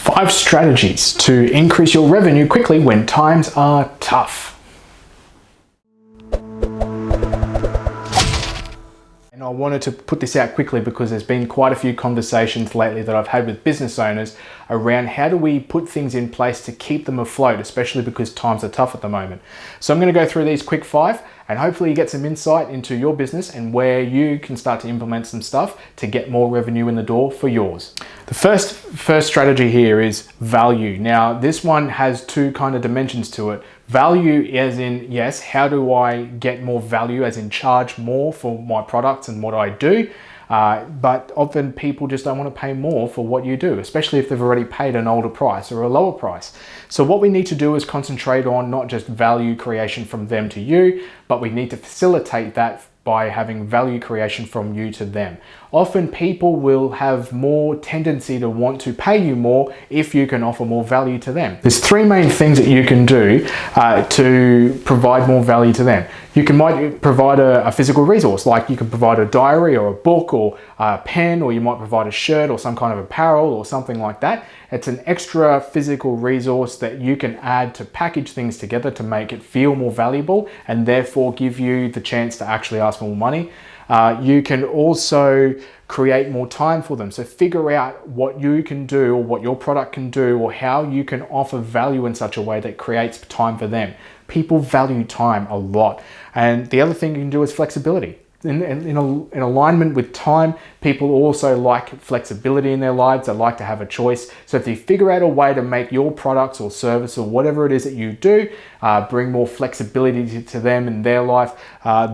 5 strategies to increase your revenue quickly when times are tough. And I wanted to put this out quickly because there's been quite a few conversations lately that I've had with business owners around how do we put things in place to keep them afloat, especially because times are tough at the moment. So I'm going to go through these quick 5 and hopefully you get some insight into your business and where you can start to implement some stuff to get more revenue in the door for yours. The first strategy here is value. Now this one has 2 kind of dimensions to it. Value as in, yes, how do I get more value, as in charge more for my products and what I do? But often people just don't want to pay more for what you do, especially if they've already paid an older price or a lower price. So what we need to do is concentrate on not just value creation from them to you, but we need to facilitate that by having value creation from you to them. Often people will have more tendency to want to pay you more if you can offer more value to them. There's 3 main things that you can do to provide more value to them. You might provide a physical resource, like you can provide a diary or a book or a pen, or you might provide a shirt or some kind of apparel or something like that. It's an extra physical resource that you can add to package things together to make it feel more valuable and therefore give you the chance to actually ask for more money. You can also create more time for them. So figure out what you can do or what your product can do or how you can offer value in such a way that creates time for them. People value time a lot. And the other thing you can do is flexibility. In alignment with time, people also like flexibility in their lives. They like to have a choice. So if you figure out a way to make your products or service or whatever it is that you do, bring more flexibility to them in their life,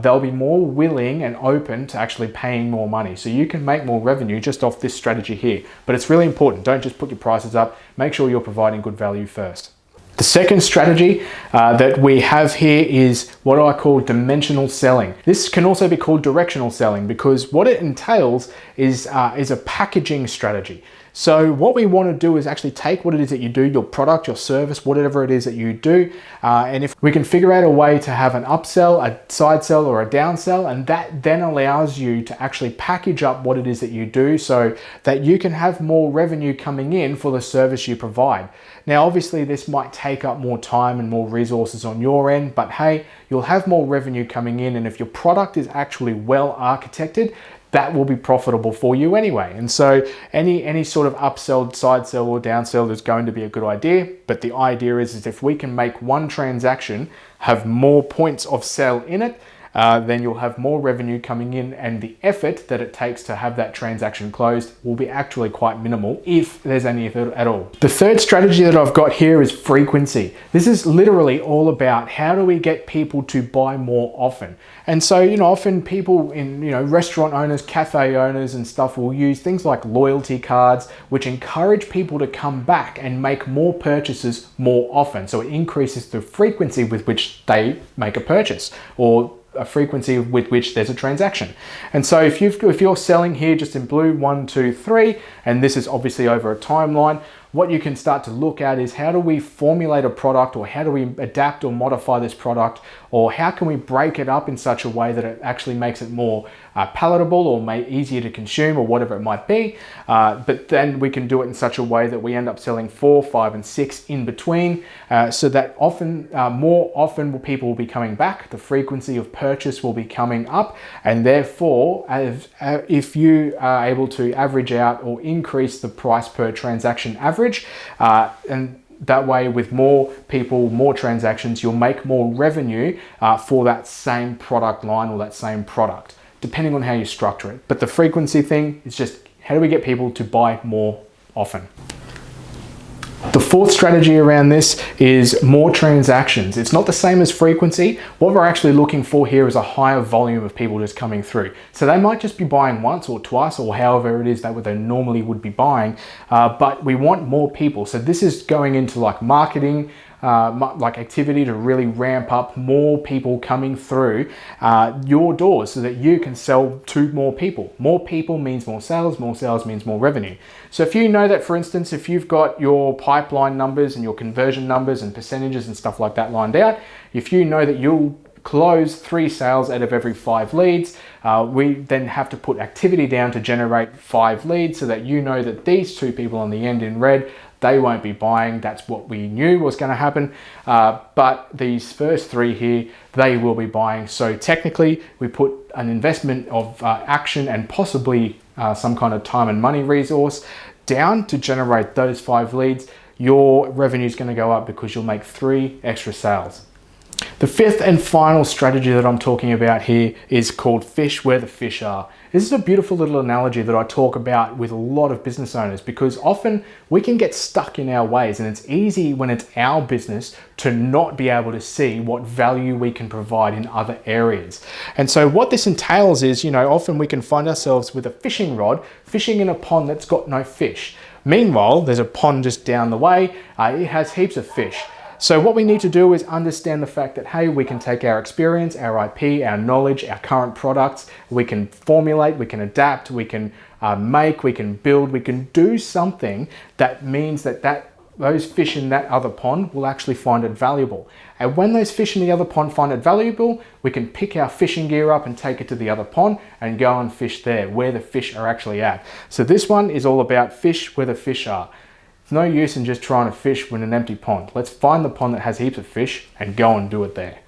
they'll be more willing and open to actually paying more money. So you can make more revenue just off this strategy here. But it's really important. Don't just put your prices up. Make sure you're providing good value first. The second strategy that we have here is what I call dimensional selling. This can also be called directional selling because what it entails is a packaging strategy. So what we want to do is actually take what it is that you do, your product, your service, whatever it is that you do, and if we can figure out a way to have an upsell, a side sell, or a downsell, and that then allows you to actually package up what it is that you do so that you can have more revenue coming in for the service you provide. Now, obviously this might take up more time and more resources on your end, but hey, you'll have more revenue coming in, and if your product is actually well architected, that will be profitable for you anyway. And so any sort of upsell, side sell, or downsell is going to be a good idea. But the idea is if we can make one transaction have more points of sell in it, then you'll have more revenue coming in, and the effort that it takes to have that transaction closed will be actually quite minimal, if there's any effort at all. The third strategy that I've got here is frequency. This is literally all about how do we get people to buy more often. And so, often people in, restaurant owners, cafe owners and stuff will use things like loyalty cards, which encourage people to come back and make more purchases more often. So it increases the frequency with which they make a purchase, or a frequency with which there's a transaction. And so if you're selling here just in blue 1, 2, 3, and this is obviously over a timeline, what you can start to look at is how do we formulate a product, or how do we adapt or modify this product, or how can we break it up in such a way that it actually makes it more palatable or easier to consume, or whatever it might be. But then we can do it in such a way that we end up selling 4, 5, and 6 in between, so that more often people will be coming back. The frequency of purchase will be coming up, and therefore, if you are able to average out or increase the price per transaction average, and that way, with more people, more transactions, you'll make more revenue for that same product line or that same product, depending on how you structure it. But the frequency thing is just how do we get people to buy more often? The fourth strategy around this is more transactions. It's not the same as frequency. What we're actually looking for here is a higher volume of people just coming through. So they might just be buying once or twice, or however it is that they normally would be buying, but we want more people. So this is going into like marketing, like activity to really ramp up more people coming through your doors so that you can sell to more people. More people means more sales means more revenue. So if you know that, for instance, if you've got your pipeline numbers and your conversion numbers and percentages and stuff like that lined out, if you know that you'll close 3 sales out of every 5 leads. We then have to put activity down to generate 5 leads so that you know that these 2 people on the end in red, they won't be buying. That's what we knew was going to happen. But these first 3 here, they will be buying. So technically, we put an investment of action and possibly some kind of time and money resource down to generate those 5 leads. Your revenue is going to go up because you'll make 3 extra sales. The 5th and final strategy that I'm talking about here is called fish where the fish are. This is a beautiful little analogy that I talk about with a lot of business owners, because often we can get stuck in our ways, and it's easy when it's our business to not be able to see what value we can provide in other areas. And so what this entails is, often we can find ourselves with a fishing rod fishing in a pond that's got no fish. Meanwhile, there's a pond just down the way, it has heaps of fish. So what we need to do is understand the fact that, hey, we can take our experience, our IP, our knowledge, our current products, we can formulate, we can adapt, we can make, we can build, we can do something that means that those fish in that other pond will actually find it valuable. And when those fish in the other pond find it valuable, we can pick our fishing gear up and take it to the other pond and go and fish there, where the fish are actually at. So this one is all about fish where the fish are. It's no use in just trying to fish with an empty pond. Let's find the pond that has heaps of fish and go and do it there.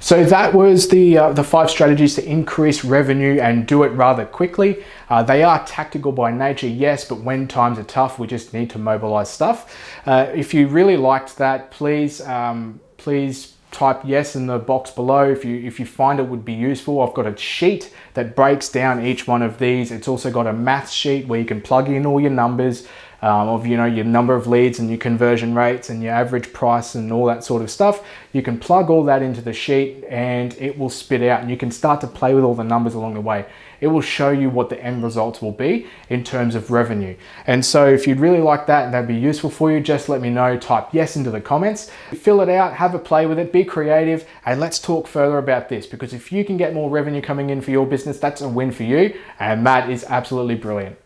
So that was the 5 strategies to increase revenue and do it rather quickly. They are tactical by nature, yes, but when times are tough, we just need to mobilize stuff. If you really liked that, please type yes in the box below if you find it would be useful. I've got a sheet that breaks down each one of these. It's also got a math sheet where you can plug in all your numbers of your number of leads and your conversion rates and your average price and all that sort of stuff. You can plug all that into the sheet and it will spit out, and you can start to play with all the numbers along the way. It will show you what the end results will be in terms of revenue. And so if you'd really like that and that'd be useful for you, just let me know. Type yes into the comments, fill it out, have a play with it, be creative, and let's talk further about this, because if you can get more revenue coming in for your business, that's a win for you, and that is absolutely brilliant.